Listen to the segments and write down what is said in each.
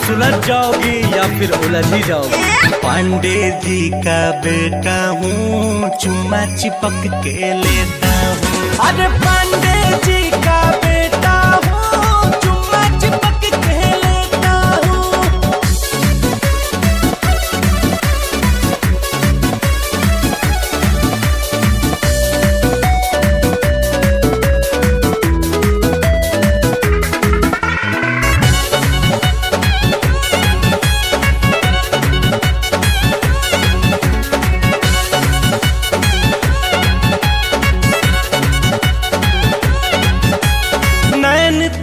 सुलझ जाओगी या फिर उलझ ही जाओगी। पांडे जी का बेटा हूँ, चुम्मा चिपक के लेता हूँ। अरे पांडे जी का बेटा हूँ, चुम्मा चिपक के लेता हूँ।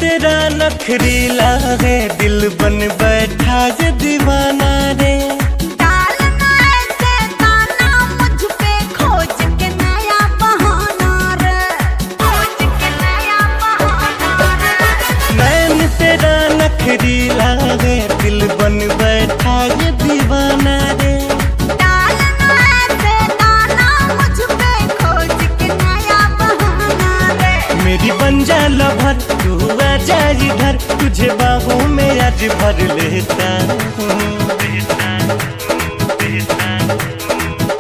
तेरा नखरीला है, दिल बन बैठा ये दीवाना रे। डालना ऐसे दाना मुझ पे, खोज के नया बहाना रे, खोज के नया बहाना रे। नैन तेरा नखरीला है, दिल बन बैठा ये दीवाना रे। डालना ऐसे दाना मुझ पे, खोज के नया बहाना रे। मेरी बन जा लभर, तू आ जा इधर, तुझे बाहों में आज भर लेता हूँ।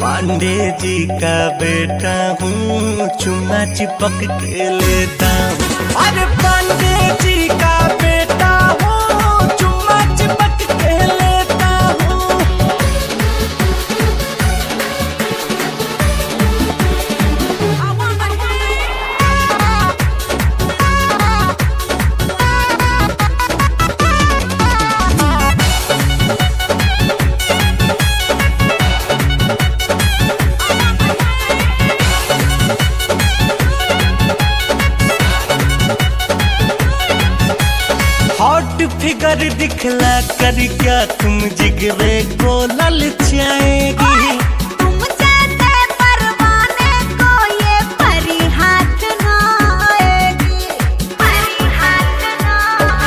पांडे जी का बेटा हूँ, चुम्मा चिपक के लेता हूँ। अरे पांडे जी का बेटा हूँ, चुम्मा चिपक के लेता हूँ। हॉट फिगर दिखला कर क्या तुम जिगरे को ललचाएगी। तुम जैसे परवाने को ये परी हाथ ना आएगी, परी हाथ ना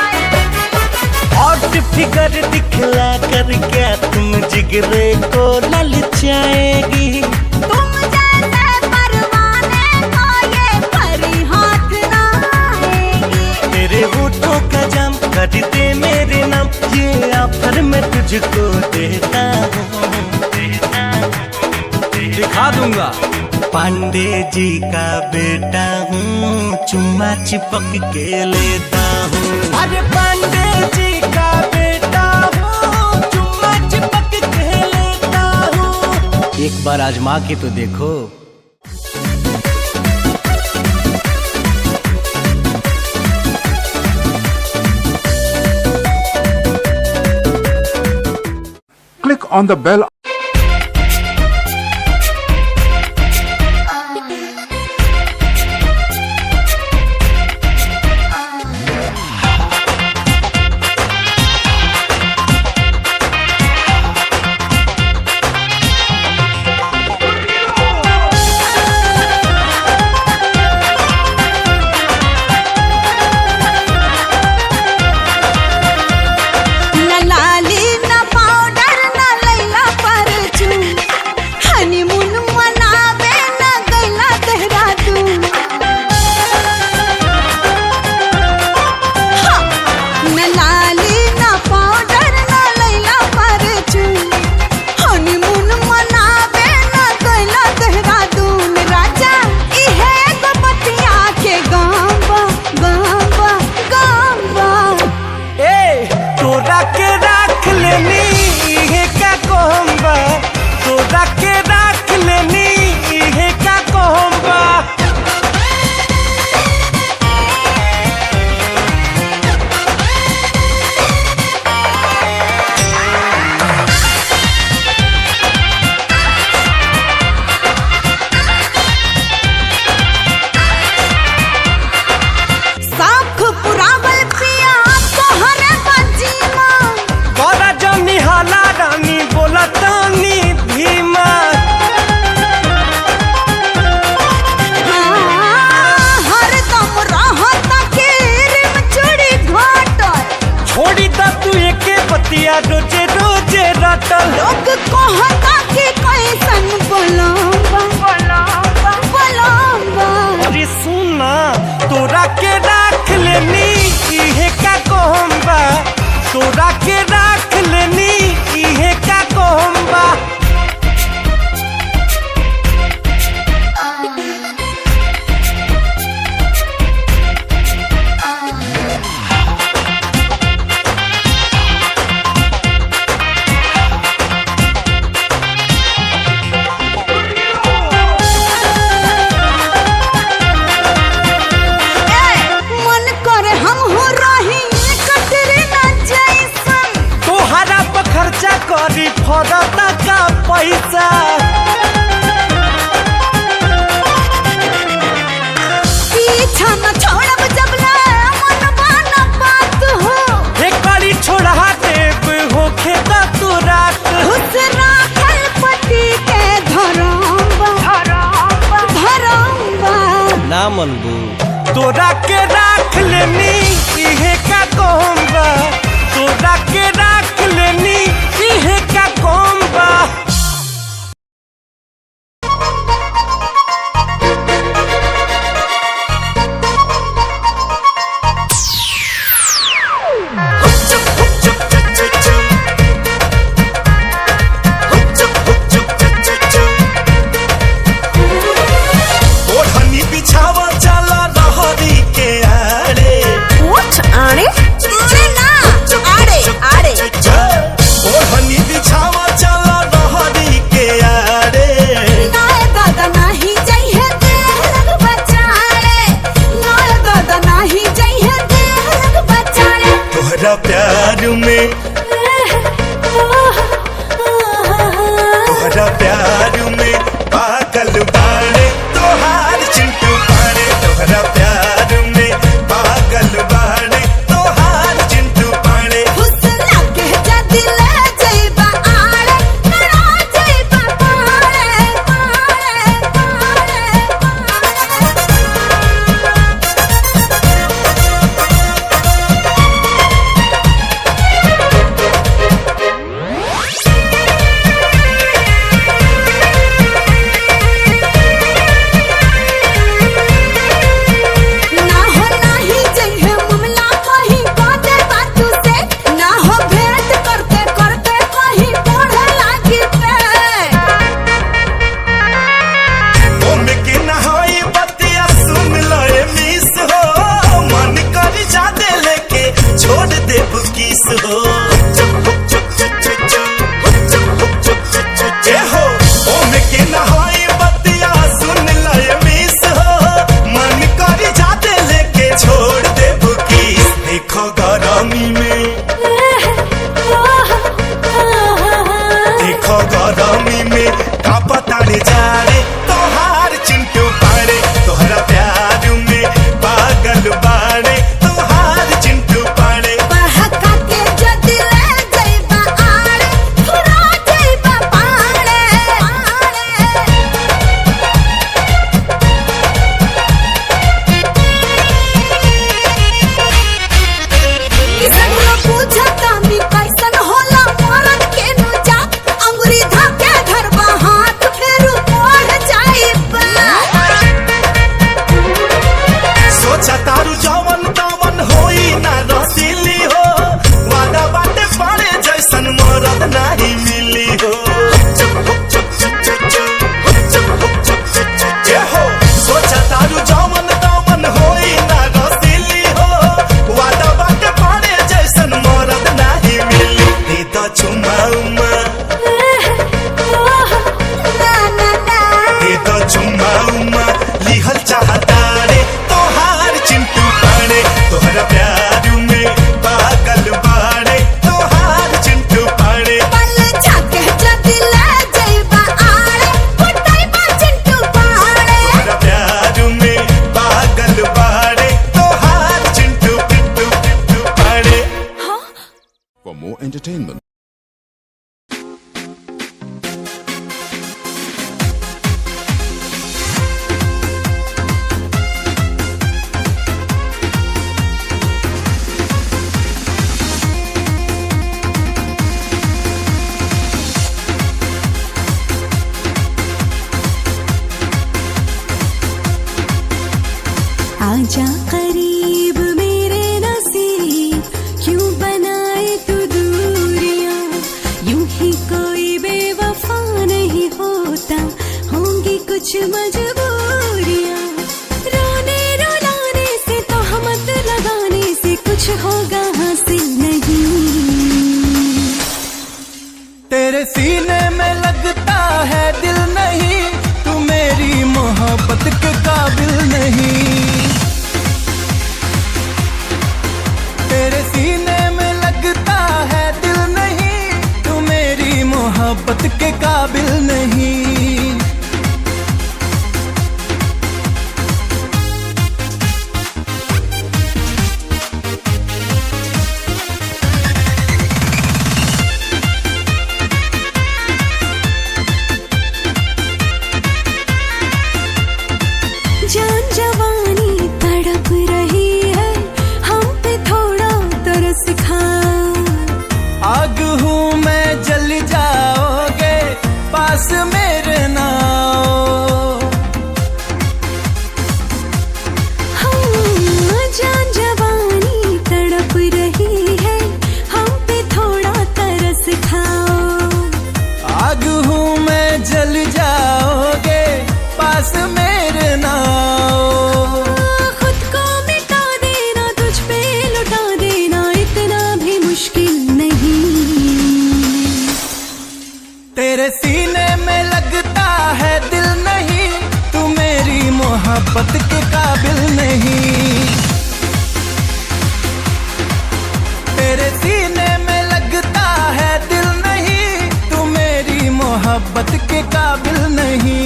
आएगी। हॉट फिगर दिखला कर क्या तुम जिगरे को ललचाएगी। तुम जैसे परवाने को ये परी हाथ ना आएगी। तेरे होठों का जाम कर दे मेरे नाम, ये ऑफर मैं तुझको देता हूँ। दिखा दूंगा। पांडे जी का बेटा हूँ, चुम्मा चिपक के लेता हूँ। अरे पांडे जी का बेटा हूँ, चुम्मा चिपक के लेता हूँ। एक बार आजमा के तो देखो। Click on the bell. रोजे रोजे रटल लोग कहता कि कैसन बोलम्बा अरे सुना तोरा के राख लेनी इहे का कहम्बा तोरा के राख लेनी इहे का कोहम्बा। मन करे हम हो रही कटरी ना जैसन। तोहरा पर खर्चा करी फरता का पैसा। पीछा न छोड़ब जबला मनवा न बात हो। एक बारी छोड़ा देव होखे त तू रात। खुश राखल पति के धरम्बा। ना मनबू तोरा के राख लेनी इहे का कोहम्बा। तोरा के राख लेनी इहे का कोहम्बा। ओढ़नी बिछावा चला रहरी के आड़े। उठ आड़े ना आड़े आड़े। ओढ़नी बिछावा चला रहरी के आड़े। नाय दादा नाही जइहे देहलक बचाड़े। नाय दादा नाही जइहे देहलक बचाड़े। तोहरा प्यार में तोहरा प्यार में पागल बाड़े तोहार चिंटू पाड़े। तोहरा प्यार में पागल बाड़े तोहार चिंटू पाड़े। खुश लागे जदी ले जइबा आड़े। ना जइबा पाड़े पाड़े पाड़े। ना हो नाही जइहे मामला कहीं बाते बातू से। ना हो भेंट करते करते कहीं बढ़े लागी पे। ओमे के नहाई बतिया सुन लए मिस हो। मन कर जादे लेके छोड़ दे किस हो। ए हो ओमे के नहाई बतिया सुन लए मिस हो। मन कर जादे लेके छोड़ दे किस। देखो गरमी में देखो गरमी में का पताड़े जाड़े तोहार चिंटू पाड़े। तोहरा प्यार में पागल बाड़े तोहार चिंटू पाड़े। बहका के जदी ले जइबा आड़े। थुरा जइबा पाड़े किसन रो पूछता मी कैसन होला मरद के नु जा। अंगुरी धके धरबा हाथ फेरू बढ़ जाइबा। सोचा तारू जवन तवन होई ना रसीली हो। वादा बाटे पड़े जैसन मरद नहीं मिली हो। ए हो सोचा तारू जवन तवन होई ना रसीली हो। वादा बाटे पड़े जैसन मरद नहीं मिली। दे तो चुमा उमा ना ना ना दे तो चुमा उमा लिहल चाहता रे तोहार चिंटू पाड़े। तोहरा प्यार में पागल बाड़े तोहार चिंटू पाड़े। पल झाके जदी ले जइबा आड़े। फुटाइबा चिंटू पाड़े। तोहरा प्यार में पागल बाड़े तोहार चिंटू पिंटू पिंटू पाड़े। For more entertainment, आजा करीब मेरे नसीब क्यों बनाए तू कुछ मजबूरियाँ, रोने रुलाने से तो हमत लगाने से कुछ होगा हासिल नहीं। तेरे सीने में लगता है दिल नहीं, तू मेरी मोहब्बत के काबिल नहीं। तेरे सीने में लगता है दिल नहीं, तू मेरी मोहब्बत के काबिल नहीं। जान जवानी तड़प रही है, हम पे थोड़ा तरस खा। आग हूँ मैं जल जाओगे, पास मेरे ना आओ। हाँ, जान जवानी तड़प रही है, हम पे थोड़ा तरस खाओ। आग हूँ मैं जल जाओगे, पास मेरे ना आओ। खुद को मिटा देना, तुझ पे लुटा देना, इतना भी मुश्किल नहीं। तेरे सीने में लगता है दिल नहीं, तू मेरी मोहब्बत के काबिल नहीं। तेरे सीने में लगता है दिल नहीं, तू मेरी मोहब्बत के काबिल नहीं।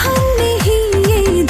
हमने ही ये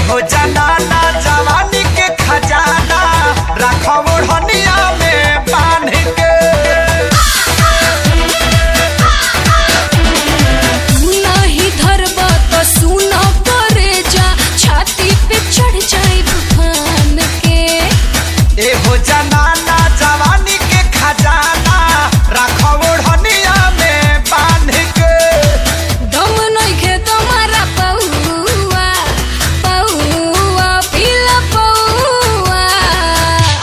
हो जनाना जवानी के खजाना रखो ओढ़निया में बांध के। नहीं धरबा तो सुनो करे जा छाती पे चढ़ जाए तूफान के। ए हो जनाना जवानी के खजाना रखो ओढ़निया में बांध के। दम नहीं खे तुम्हारा पौआ पौआ पीला पौआ।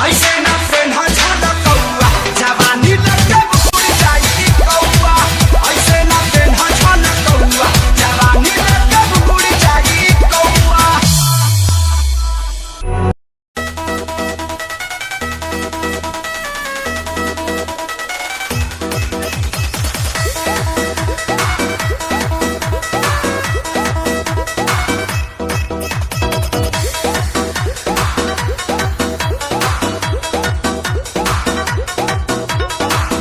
ऐसे ना पेन्हा झलकौआ जवानी लगे उड़ जाई कौआ। ऐसे ना पेन्हा झलकौआ जवानी लगे उड़ जाई कौआ।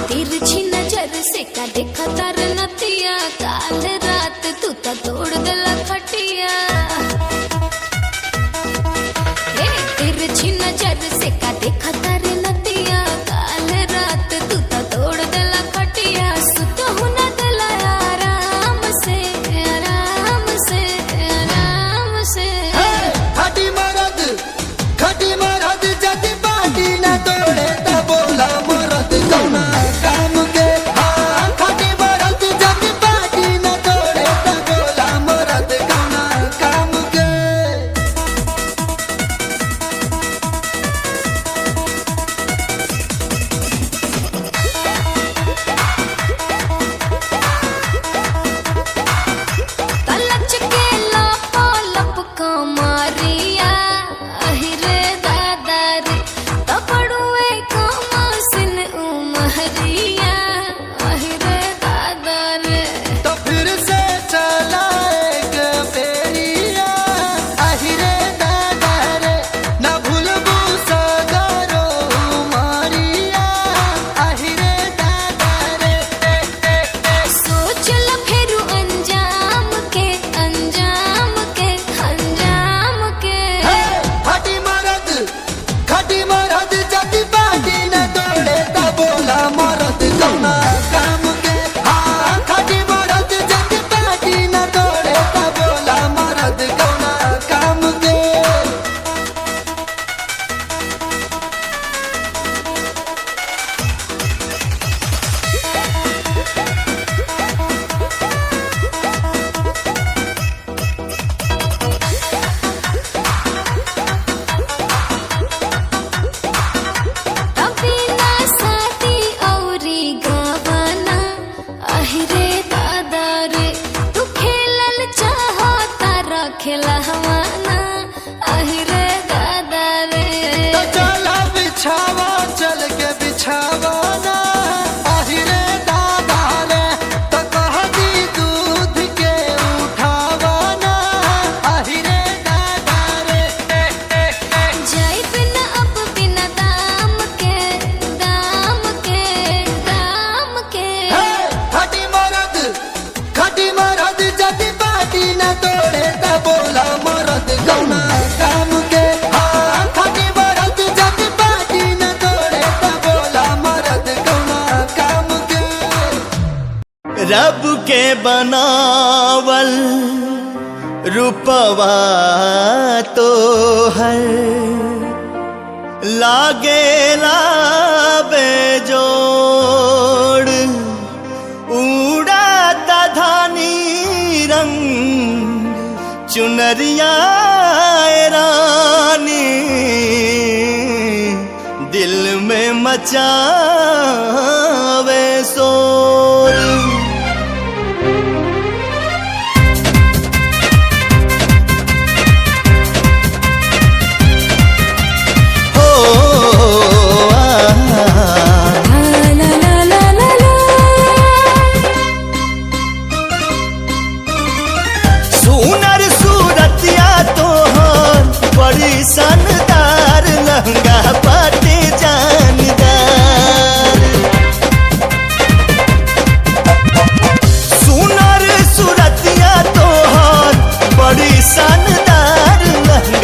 तिरछी नजर से का देखा तार नतिया काल रात तू तो तोड़ दिला खटिया। ए तिरछी नजर से का देखा तार नतिया काल रात तू तो तोड़ दिला खटिया। सुतो हुना दिला आराम से आराम से आराम से। खटी मरद जति बाटी न तोड़े त बोला मरद कौना काम के। हाँ खटी मरद जति बाटी न तोड़े त बोला मरद कौना काम के। कलच के लपो लप कमरिया अहिरे दादा रे तपड़ुए कमसिन उमहरिया अहिरे दादा रे। तो फिर से चला एक फेरिया अहिरे दादा रे। न भूलबू सगरो मारिया अहिरे दादा रे। सोच ल फेरू अंजाम के अंजाम के अंजाम के। खटी मरद जति बाटी न तोड़े त बोला मरद कौना काम के। हाँ खटी मरद जति बाटी न तोड़े त बोला मरद कौना काम के। अभी ना शादी औरी गवाना अहिरे दादा रे। तू खेलल चाहो तारा खेला हवाना अहिरे दादा रे। तो चला बिछावा चल के बिछावा ना अहिरे दादा रे। तो कह दी दूध के उठावा ना अहिरे दादा रे। जाई बिना अब बिना दाम के दाम के दाम के। खटी मरद जति बाटी न तोड़े त बोला मरद कौना काम के। हाँ खटी मरद जति बाटी न तोड़े त बोला मरद कौना काम के। रब के बनावल रूपवा तो है लागेला बेजोड़। उड़ाता धानी रंग चुनरिया रानी दिल में मचावे शोर। सुनर सूरतिया तोहर बड़ी शानदार लहंगा बाटे जानदार। सुनर सूरतिया तोहर बड़ी शानदार लहंगा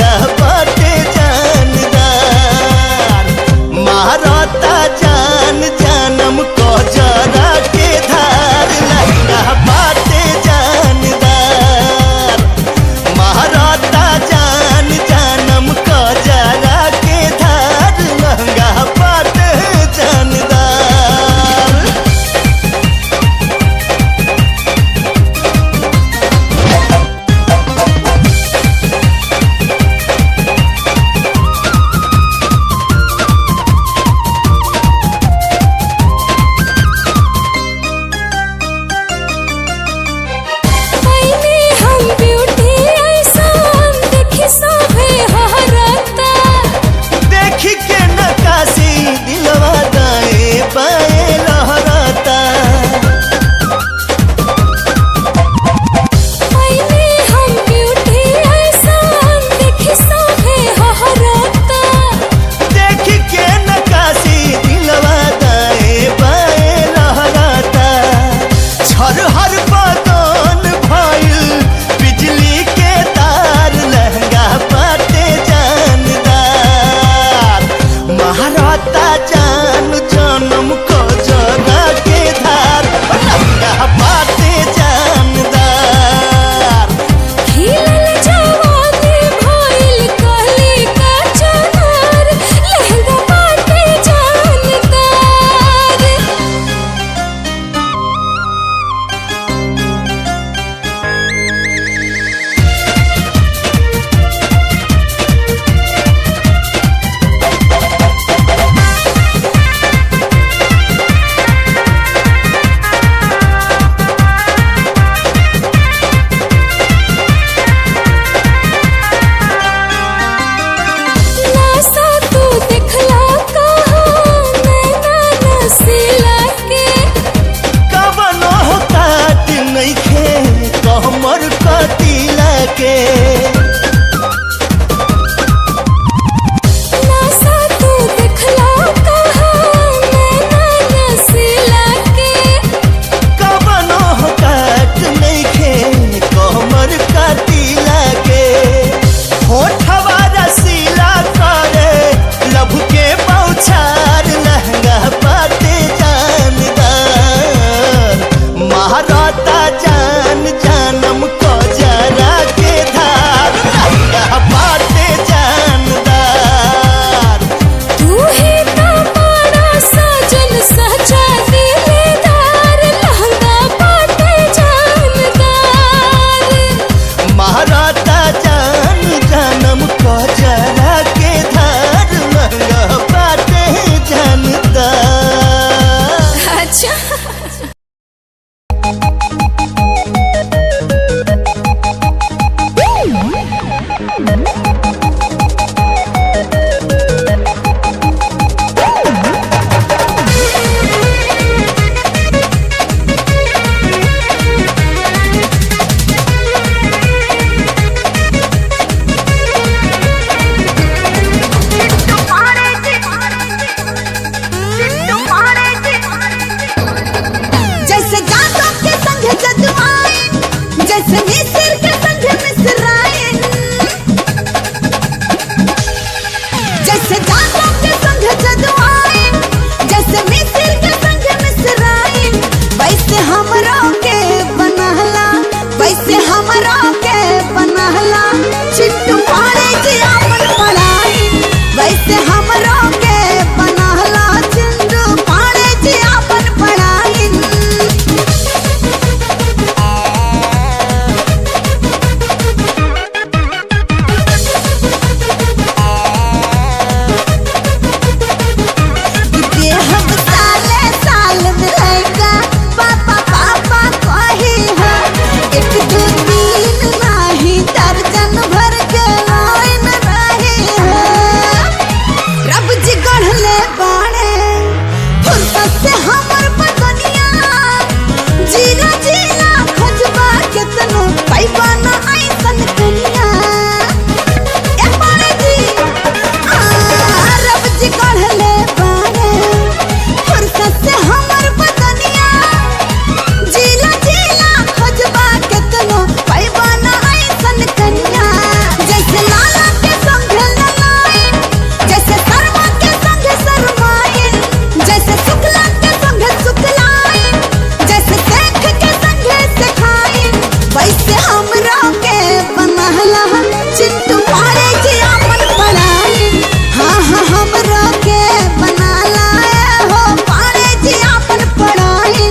चिंटू पारे जी आपन पढ़ाई हाँ हाँ हमरा के बना लाए हो पारे जी आपन पढ़ाई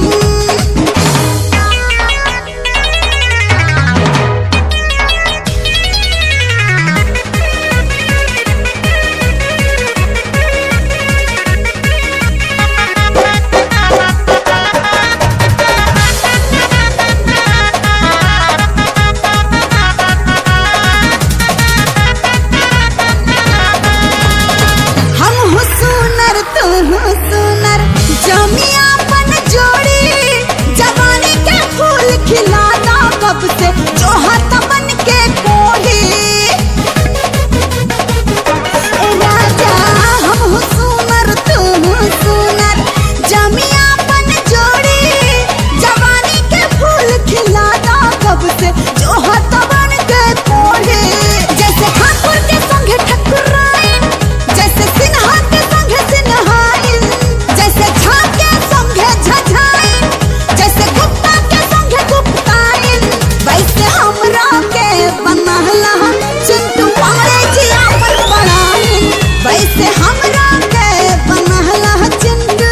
हम हो सुनर तू हो सुनर जमियापन जोड़ी जवानी के फूल खिलाना कब से जो हाथ बन के कोढ़ी ए राजा हम हो सुनर तू हो सुनर जमियापन जोड़ी जवानी के फूल खिलाना कब से जो हाथ बन के कोढ़ी जैसे ठाकुर के संगे ठकुराइन जैसे सिन्हा के संगे सिन्हाइन जैसे झा के संगे झझाइन जैसे गुप्ता के संगे गुप्ताइन वैसे हमरा के बनहला चिंटू पारे जी आपन पढ़ाइन वैसे हमरा के बनहला चिंटू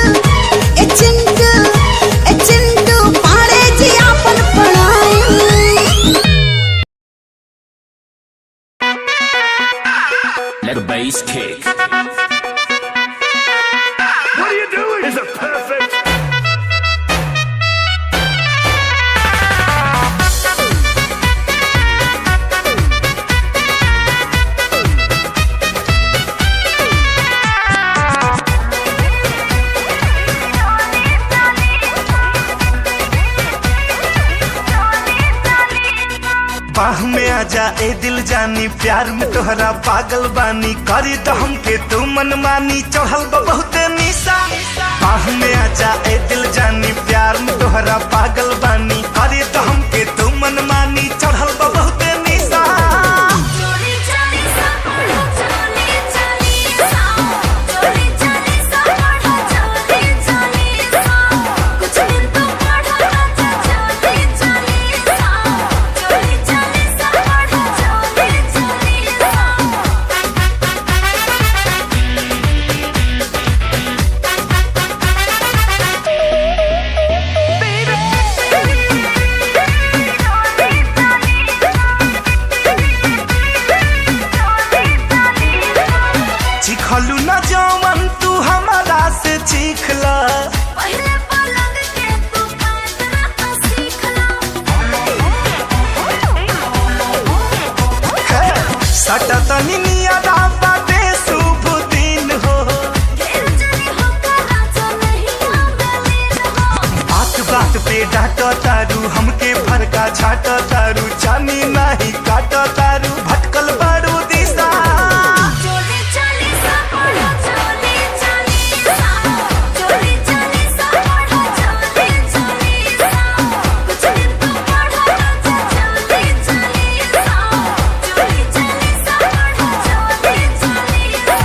पारे जी आपन पढ़ाइन Let the bass kick. What are you doing? Is it perfect? बाह में आजा ए दिल जानी प्यार में तोहरा पागल बानी करी तो हमके तू मनमानी चढ़ल बा बहुते निशा बाह में आजा ए दिल जानी प्यार में तोहरा पागल बानी करी तो हमके तू मनमानी चढ़ल बा बहुते निशा चोरी चली सा पढ़ो चोरी चली सा चोरी चली सा पढ़ो चोरी चली सा कुछ दिन तो पढ़ो राजा चोरी चली सा चोरी चली सा पढ़ो चोरी चली सा चिखलू न जवन तू हमारा से चीख ला पहले पलंग के तू पैदरा सीख ला सटा तनी नियरा बाटे शुभ दिन हो ढेर जनी होकर राजा नहीं आंगलीन हो बात बात पे डांटो तारू हमके फरका छाटो तारू जानी नहीं काटो तारू भटकल बारू दिशा चोरी चली सा पढ़ो चोरी चली सा चोरी चली सा पढ़ो चोरी चली सा कुछ दिन तो पढ़ो राजा चोरी चली सा चोरी चली सा पढ़ो चोरी चली सा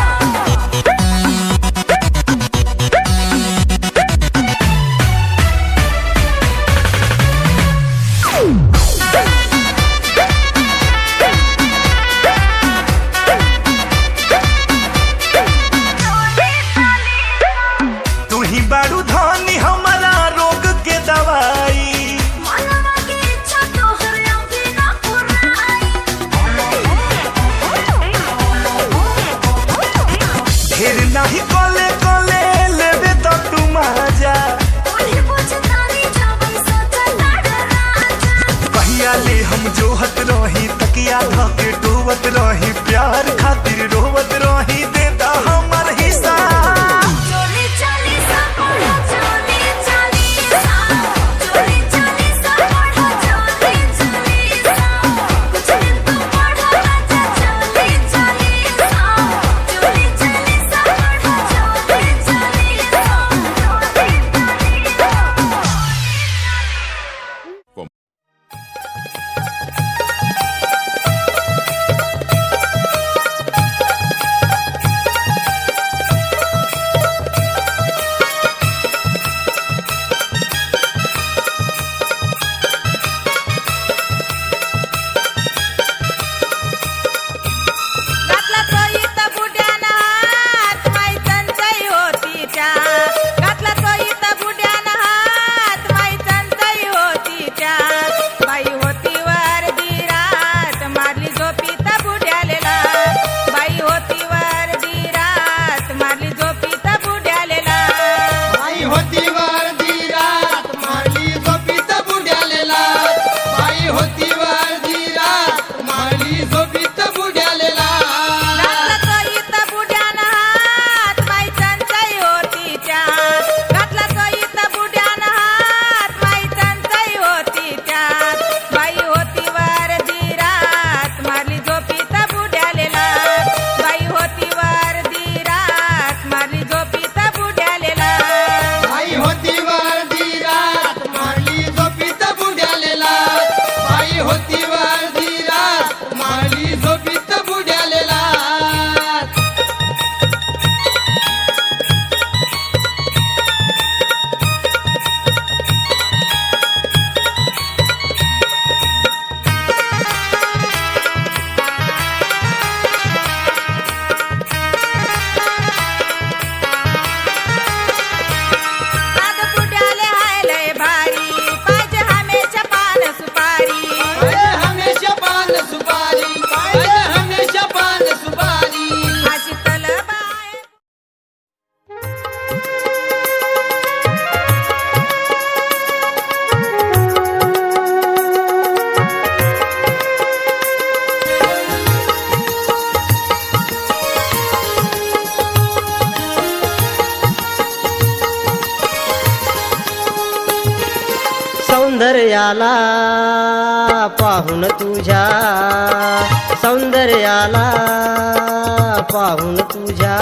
तू ही बारू धनी हमारा रोग के दवाई मनवा की इच्छा तोहर अभी ना पुराई ढेर नहीं कोले कोले लेबे तो तू मजा उन्हें पूछतानी जवन सोचला राजा कहिया ले हम जोहत रही तकिया धके डोवत रही प्यार खातिर रोवत रही दे दा हमर हिस्सा चोरी चली सा पढ़ो चोरी चली सा चोरी चली सा पढ़ो चोरी चली सा कुछ दिन तो पढ़ो राजा चोरी चली सा चोरी चली सा पढ़ो चोरी चली सा हमेशा पान सुपारी शीतल बाय सौंदर्याला पाहून तुझ्या सौंदर्याला पाहून तुझ्या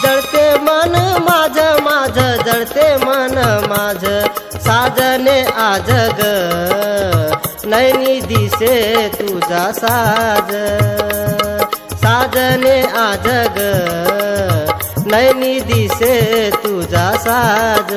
जळते मन माझं माझं जळते मन माझं साजने आज ग नैनी दिसे तुझा साज साजने आज ग नैनी दिसे तुझा साज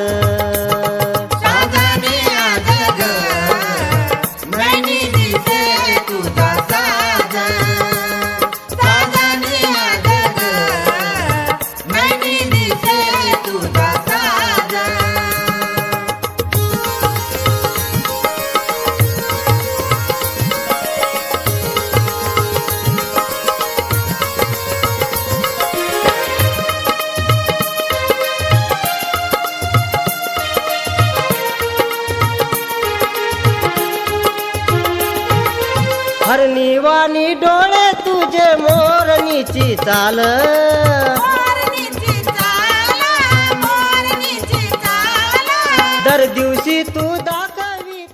हरणीवाणी डोळे तुझे मोरणीची चाल दर दिवशी तू दाखवी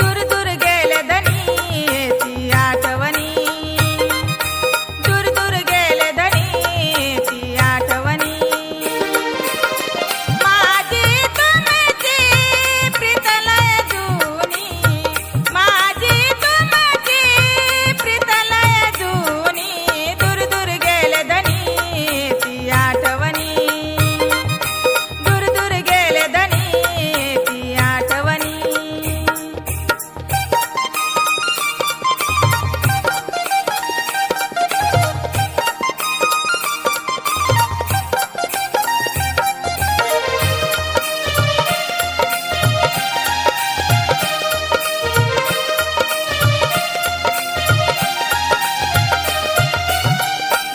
दूर दूर गेले धनी ती आठवणी दूर दूर गेले धनी ती आठवणी माझी तुमची प्रीतलय जुनी माझी तुमची प्रीतलय जुनी दूर दूर गेले धनी ती आठवणी दूर दूर गेले धनी ती आठवणी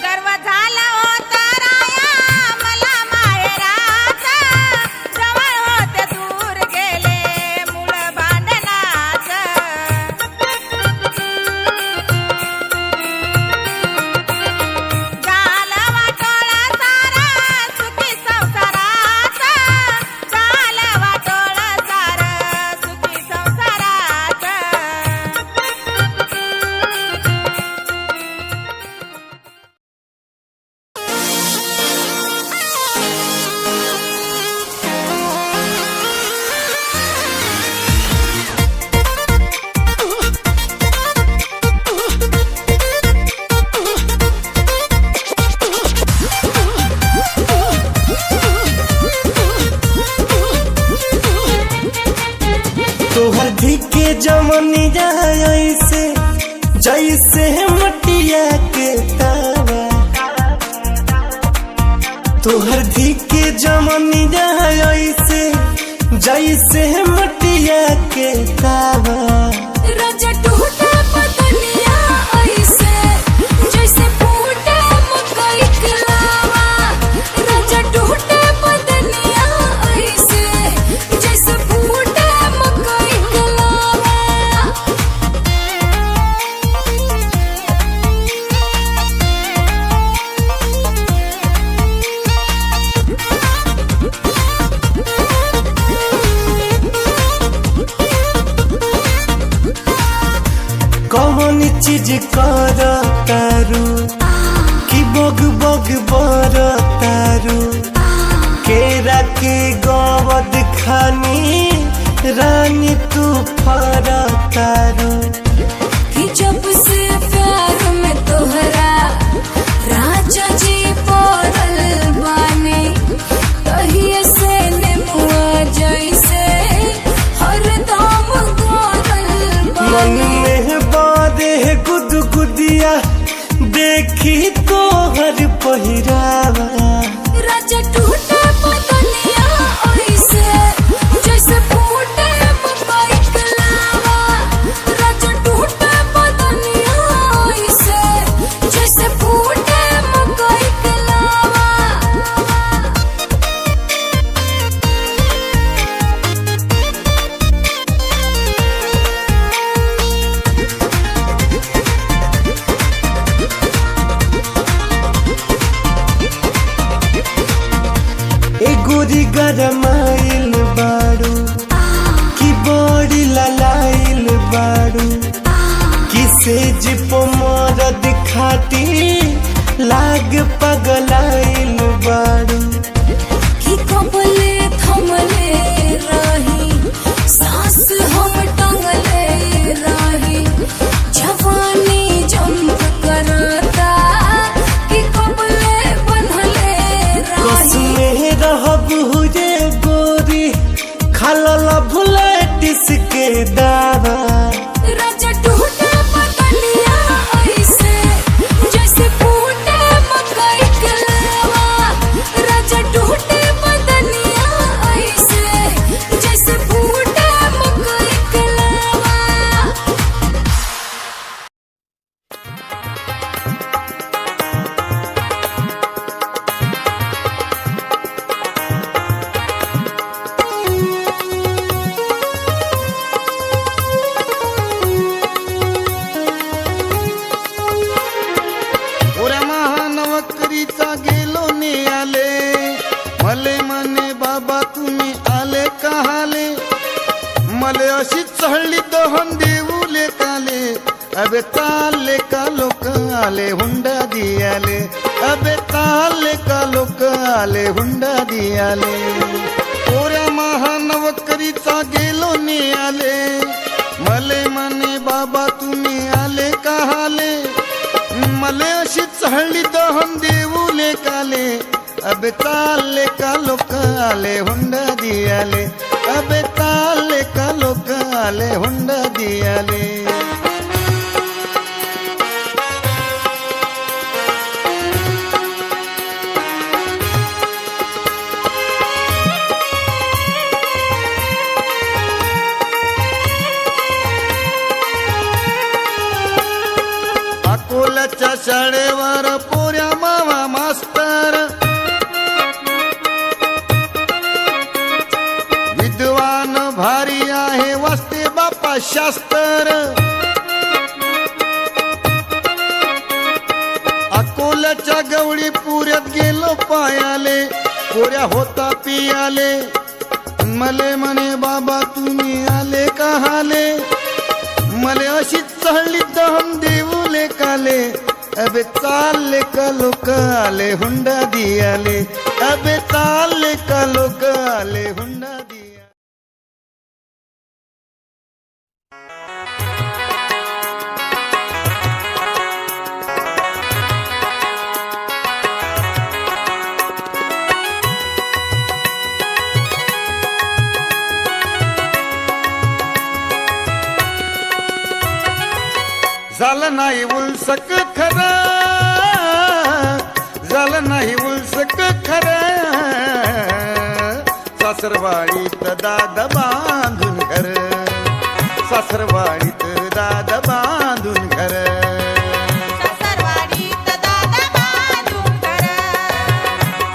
गर्व झाला होता राया मला माहेराचा जवळ होते दूर गेले मूळ भांडणाचं झाला वाटोळा सारा सुखी संसाराचा झाला वाटोळा सारा सुखी संसाराचा तोहर धिके जमनी ऐसे जैसे मटिया के तावा तोहर धिके जमनी ऐसे जैसे मटिया के तावा राजा टूटा पतनिया ऐसे जैसे फूटे मकई के लावा राजा टूटा पतनिया ऐसे जैसे फूटे मकई के लावा कौन चीज कर तारू कि बग बग बर तारू केरा के गवद खानी रानी तू फर तारू कि जब से प्यार में तोहरा राजा जी पड़ल बानी तहिए से नेमुआ खाती लाग पगलाइल बारू कि कबले थमले रही सांस हम टंगले रही जवानी जंप करता कि कबले बंधले रही कसमे रहब हुए गोरी खालल भुलेटिस के दावा राजा टूटे पतलिया ऐसे जैसे फूटे मकई के लावा राजा टूटे पतलिया ऐसे जैसे फूटे मकई के लावा पुऱ्या महानवकरीचा गेलो ने आले मले म्हणे बाबा तुम्ही आले कहाले मले अशी चढली दहन देऊले काले अबे चालले का लोक आले हुंडा दियाले अबे चालले का लोक आले हुंडा दियाले पुऱ्या महानवकरीचा गेलो ने आले मले म्हणे बाबा तुम्ही आले कहाले मले अशी चढली दहन देऊले काले अबे चालले का लोक आले हुंडा दियाले अबे चालले का लोक आले हुंडा दियाले अकोल्याच्या शाळेवर पोऱ्या मावा मास्तर विद्वान भारी आहे वाचते बापा शास्त्र अकोल्याच्या गवळी पुऱ्यात गेलो पायाले पोऱ्या होता पियाले मले म्हणे बाबा तुम्ही आले कहाले मले अशी चढली दहन देऊले काले अबे चालले का लोक आले हुंडा दियाले अबे चालले का लोक आले हुंडा दिया झालं नाही उलसक खरा झालं नाही उलसक खरा सासरवाडीत दाद बांधून घर सासरवाडीत दाद बांधून घर सासरवाडीत दादा बांधून घर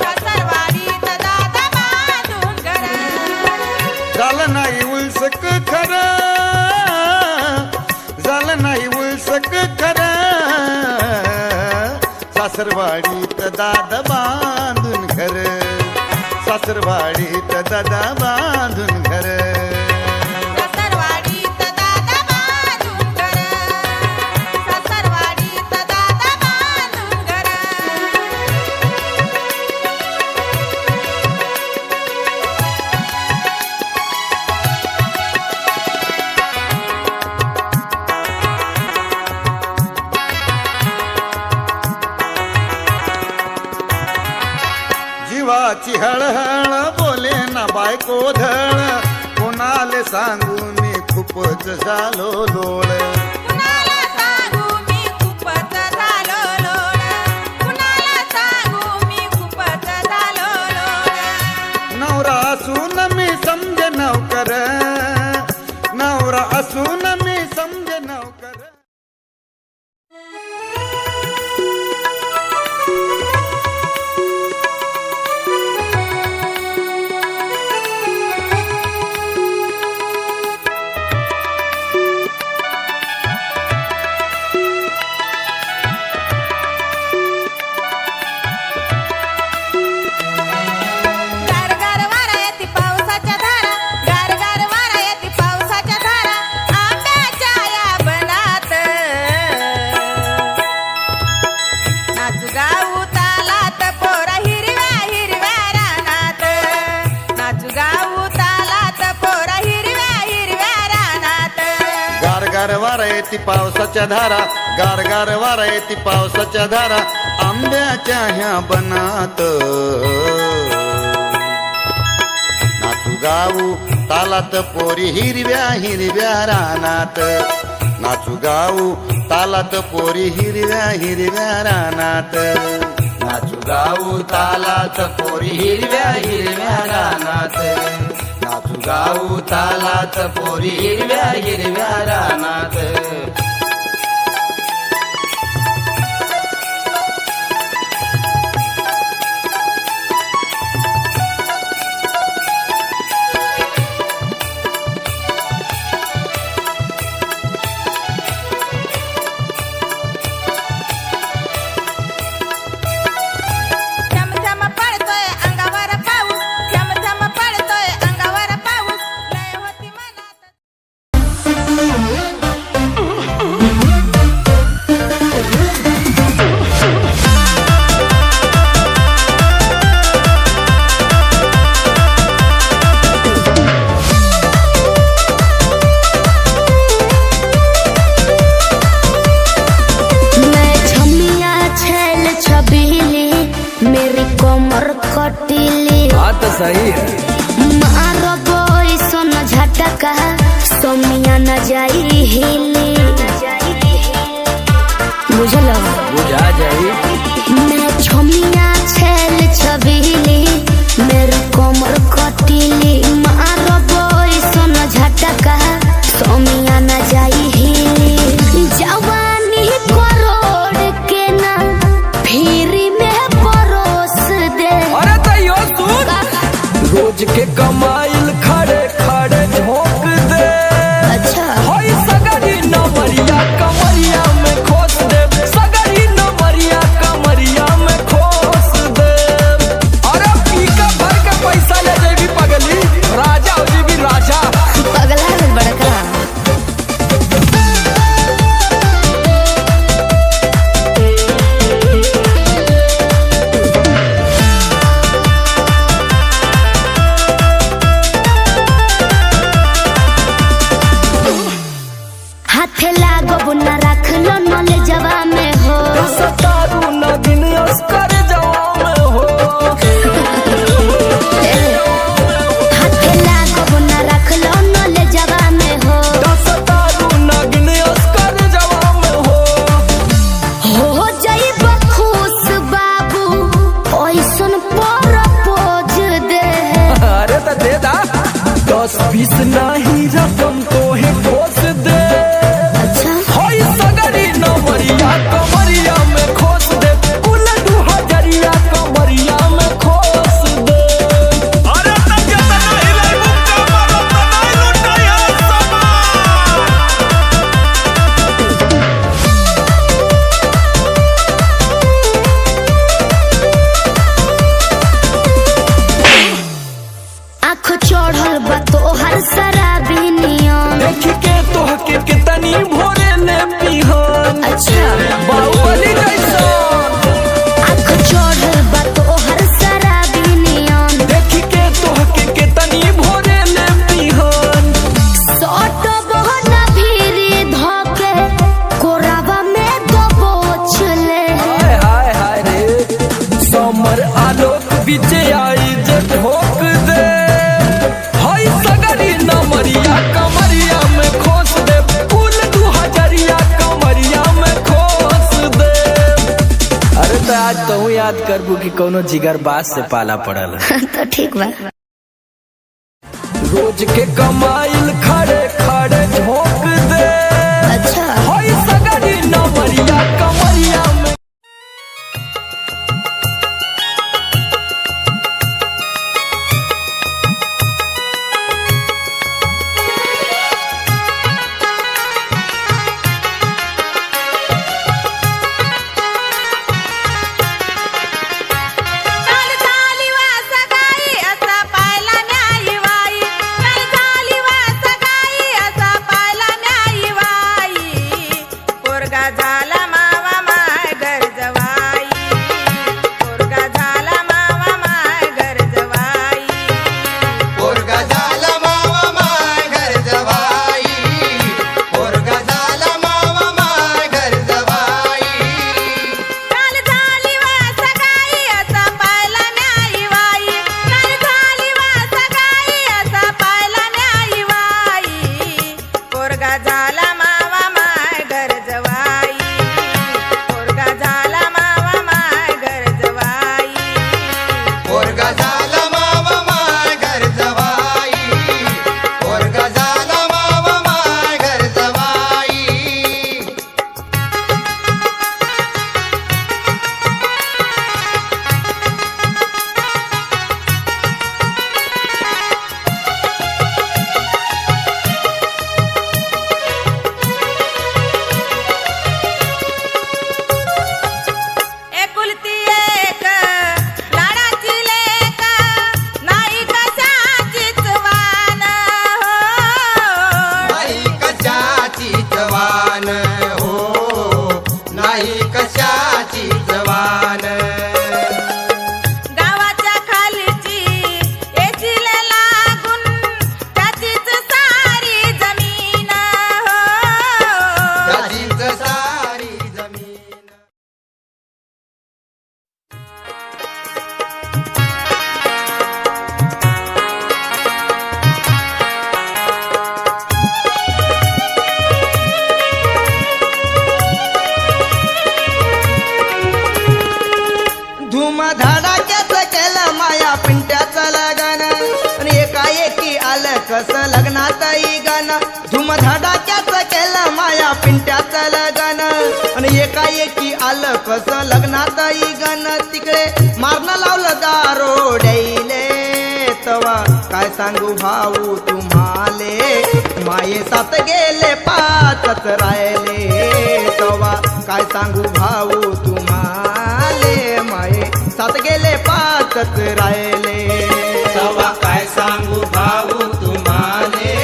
सासरवाडीत दादा बांधून घर झालं नाही उलसक खरा झालं नाही उलसक खरा सासरवाडीत दाद बांधून घर सासरवाडीत दादा बांधून घर सासरवाडीत दादा बांधून घर सासरवाडीत दादा बांधून घर जीवाची हळहळ बोले ना बायको धळ कोणाले सांगू मी खूपच झालो लोळ कुणाला सांगू मी खूपच झालो लोळ कुणाला सांगू मी खूपच झालो लोळ नवरा असून मी समजे नवकर नवरा असून मी समजे नवकर वारा येती पावसाच्या धारा, गार गार वारा येती पावसाच्या धारा, आंब्याच्या ह्या बनात नाचू गाऊ तालात पोरी हिरव्या हिरव्या रानात, नाचू गाऊ तालात पोरी हिरव्या हिरव्या रानात, नाचू गाऊ तालात पोरी हिरव्या हिरव्या रानात, नाचू गाऊ तालात पोरी हिरव्या हिरव्या रानात. सही है मारो बोई सोन झटका सोमिया न जाई हिली बुझल बुझा जाई मैं छोमिया छेल छबीली मेरे कोमर कटीली मारो बोई सोन झटका सोमिया न जाई हिली जवानी करोड़ के ना फिरी में परोस दे. अरे तैयो सुन रोज के कमाइल खड़े खड़े झोंक दे. अच्छा होई सगरी नमरिया कमरिया में खोस दे, सगरी नमरिया कमरिया में खोस दे. अरे पी का भर के पैसा ले जेबी पगली राजा हो जेबी राजा. पगला है बड़का. हाथे लागो न रख लो नले जवा में हो सतारू न दिन अस्कर जवा में हो. हाथे लागो न रख लो नले जवा में हो सतारू न दिन अस्कर जवा में हो जाई बखुश बाबू ओइसन प्रपोज दे. अरे तो दे दा 10-20 नहीं रकम तो है खोस दे. अच्छा होई सगरी नमरिया कमरिया में खोस दे, कुल 2000 कमरिया में खोस दे. अरे तब जतना हिलाई मुक्का मारो तना लुटाया समान. आँख चढ़ल बा तोहर शराबी नियम. देख के तोहके कितनी भोरे ने पिहन. अच्छा बाहुबली जैसन. आँख चढ़ल बा तोहर शराबी नियम. देख के तोहके कितनी भोरे ने पिहन. सट बहना भीरी धोके कोराबा में दबोच ले. हाय हाय हाय रे समर आलोक बीच आई जे ठोक दे. हाय सगरी नमरिया कमरिया में खोस दे, कुल 2000 कमरिया में खोस दे. अरे तो आज कहूँ याद करबू कि कोनो जिगर बास से पाला पड़ल. तो ठीक बा. रोज के कमाइल खड़े खड़े झोंक दे. अच्छा हाय सगरी नमरिया कमरिया में. काल झाली वा सगाई असा पायला न्याई वाई. काल झाली वा सगाई असा अलकस लग्नात गण धुमधडाक्याचं केलं माया पिंट्याचं लगन आणि एकाएकी अलकस लग्नात गण तिकडे मारणं लावलं दारोड्याईले तवा काय सांगू भाऊ तुम्हाले माये सात गेले पाचच राहिले तवा काय सांगू भाऊ तुम्हाले माये सात गेले पाचच राहिले तवा काय सांगू भाऊ तुम्हाले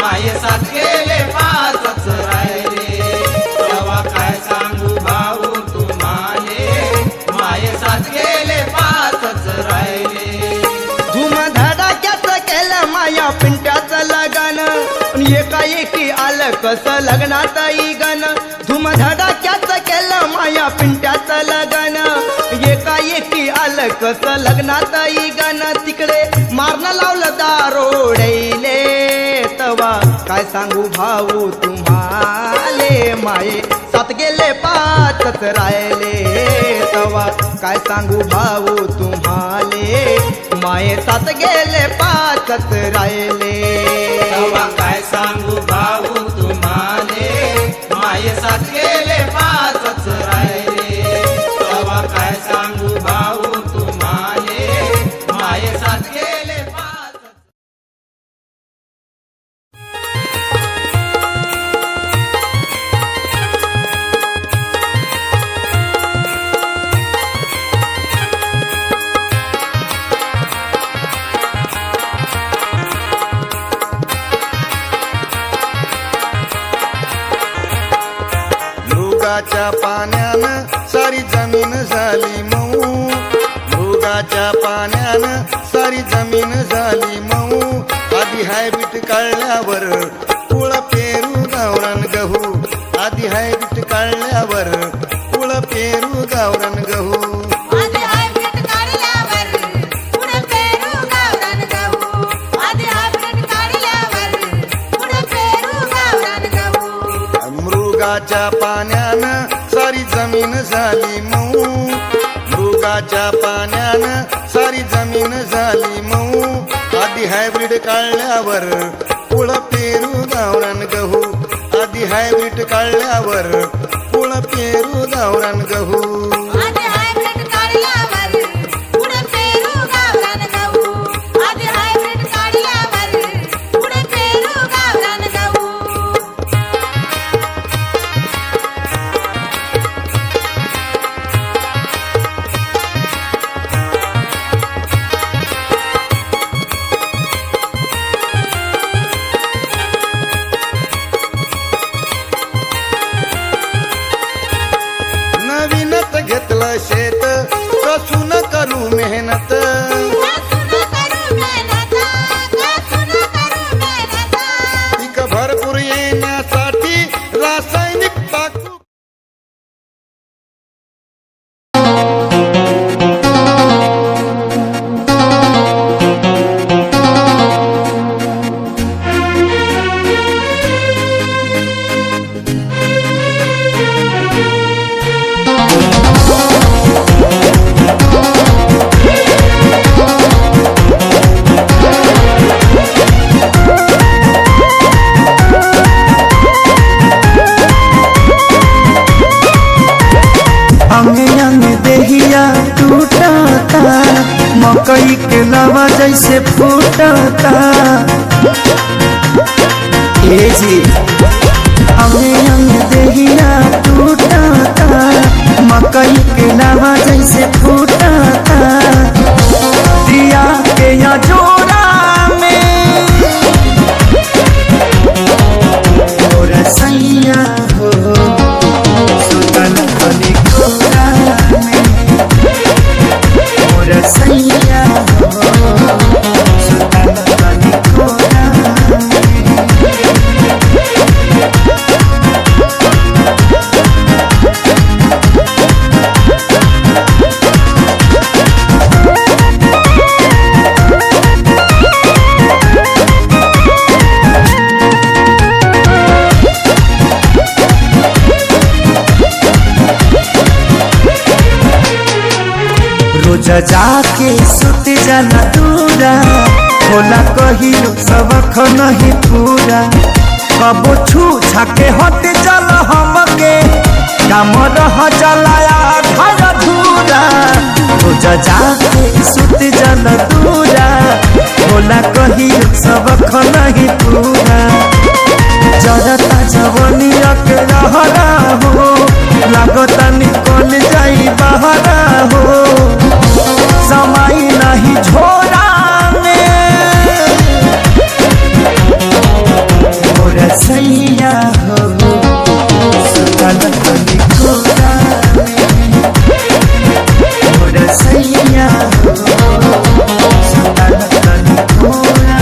माये साथ गेले पाचच राहिले तवा काय सांगू भाऊ तुम्हाले माये साथ गेले पाचच राहिले धुमधडाक्याचं केलं माया पिंट्याचं लगन एकाएकी आलं कसं लग्नात गण धुमधडाक्याचं केलं माया पिंट्याचं लगन एकाएकी आलं कसं लग्नात गण तिकडे मारणं लावलं दारोड्याईले तवा काय सांगू भाऊ तुम्हाले माये सात गेले पाचच राहिले तवा काय सांगू भाऊ तुम्हाले माये सात गेले पाचच राहिले तवा काय सांगू भाऊ तुम्हाले माये साथ गेले पाचच राहिले तवा काय सांगू भाऊ तुम्हाले माये साथ गेले पाच मृगाच्या पाण्यानं सारी जमीन झाली मऊ मृगाच्या पाण्यानं सारी जमीन झाली मऊ आधी हायब्रीड काढल्यावर कुळ पेरू गावरान गहू आधी हायब्रीड काढल्यावर कुळ पेरू गावरान गहू आधी हायब्रीड काढल्यावर पुढे पेरू गावरान गहू आधी हायब्रीड काढल्यावर पुढे पेरू गावरान गहू मृगाच्या पाण्यानं सारी जमीन झाली मऊ मृगाच्या पाण्यानं सारी जमीन झाली मऊ आधी हायब्रीड काढल्यावर कुळ पेरू गावरान गहू आधी हायब्रीड काढल्यावर कुळ पेरू गावरान गहू आधी हायब्रीड काढल्यावर पुढे पेरू गावरान गहू आधी हायब्रीड काढल्यावर पुढे पेरू गावरान गहू नवीनच घेतलं शेत कसून करू मेहनत पीक भरपूर येण्यासाठी रासायनिक टाकू अंग अंग देहिया टूटता मकई के लवा जैसे फूटता ए जी अंग अंग देहिया टूटता मकई के लवा जैसे फूटता दिया के या जोड़ा में और सैया हो सुतल बनी कोरा में और सैया हो सुतल बनी कोरा में रोज जाके सुत जाना दूरा होला कहियो सबक नहीं पूरा कबो छू छाके हट चल हमके काम रह चलाया घर धूरा रोज जाके सुत जल दूरा होला कहियो सबक नहीं पूरा जरता जवनी के रहरा हो लागता निकल जाई बहरा हो समय नहीं झोरा में मोर सैया हो सुतल तनी कोरा में मोर सैया हो सुतल तनी कोरा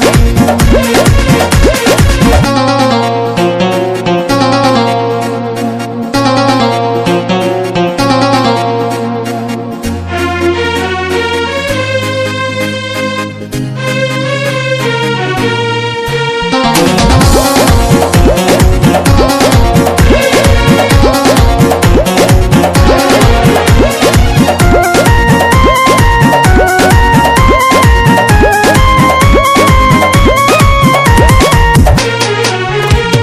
में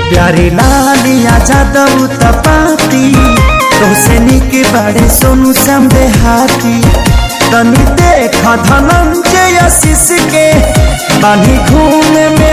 प्यारे लालिया जादव तपाती तोसे निक बड़े सोनू समझे हाथी तनी देख धनंजय आशीष के बानी घूम में